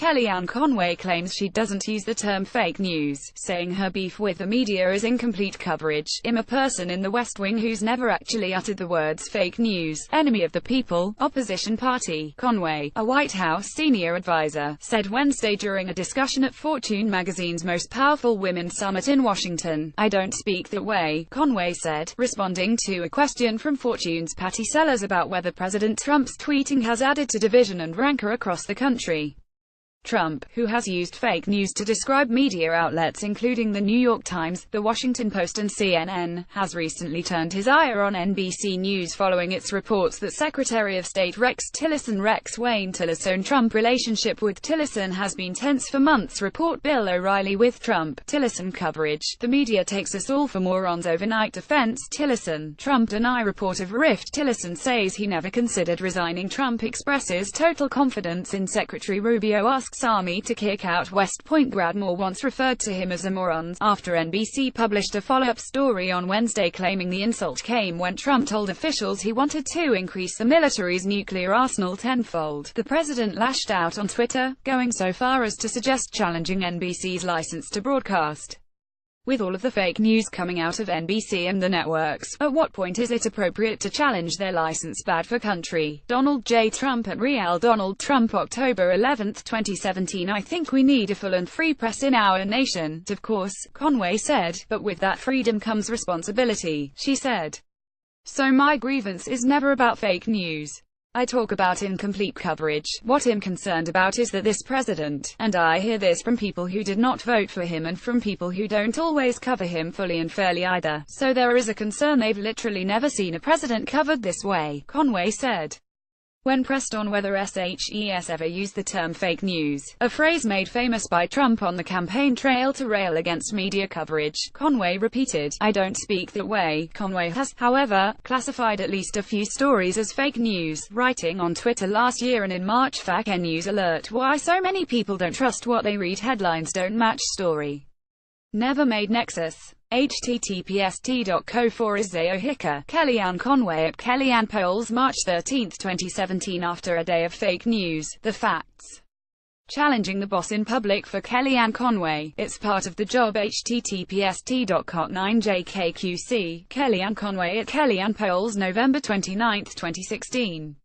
Kellyanne Conway claims she doesn't use the term fake news, saying her beef with the media is incomplete coverage. I'm a person in the West Wing who's never actually uttered the words fake news, enemy of the people, opposition party. Conway, a White House senior advisor, said Wednesday during a discussion at Fortune magazine's Most Powerful Women Summit in Washington. I don't speak that way, Conway said, responding to a question from Fortune's Patty Sellers about whether President Trump's tweeting has added to division and rancor across the country. Trump, who has used fake news to describe media outlets including The New York Times, The Washington Post and CNN, has recently turned his ire on NBC News following its reports that Secretary of State Rex Wayne Tillerson-Trump relationship with Tillerson has been tense for months. Report Bill O'Reilly with Trump-Tillerson coverage. The media takes us all for morons overnight defense. Tillerson-Trump deny report of rift. Tillerson says he never considered resigning. Trump expresses total confidence in Secretary Rubio. Asks Army to kick out West Point grad. Moore once referred to him as a moron, after NBC published a follow-up story on Wednesday claiming the insult came when Trump told officials he wanted to increase the military's nuclear arsenal tenfold. The president lashed out on Twitter, going so far as to suggest challenging NBC's license to broadcast. With all of the fake news coming out of NBC and the networks, at what point is it appropriate to challenge their license? Bad for country. Donald J. Trump at Real Donald Trump, October 11, 2017. I think we need a full and free press in our nation. Of course, Conway said, but with that freedom comes responsibility, she said. So my grievance is never about fake news. I talk about incomplete coverage. What I'm concerned about is that this president, and I hear this from people who did not vote for him and from people who don't always cover him fully and fairly either. So there is a concern. They've literally never seen a president covered this way, Conway said. When pressed on whether SHES ever used the term fake news, a phrase made famous by Trump on the campaign trail to rail against media coverage, Conway repeated, I don't speak that way. Conway has, however, classified at least a few stories as fake news, writing on Twitter last year and in March, Fake News Alert, why so many people don't trust what they read. Headlines don't match story. Never made Nexus. https://t.co4 Isaiah Hicker, Kellyanne Conway at Kellyanne Polls, March 13, 2017. After a day of fake news, the facts. Challenging the boss in public for Kellyanne Conway. It's part of the job. https://t.co9jkqc, Kellyanne Conway at Kellyanne Polls, November 29, 2016.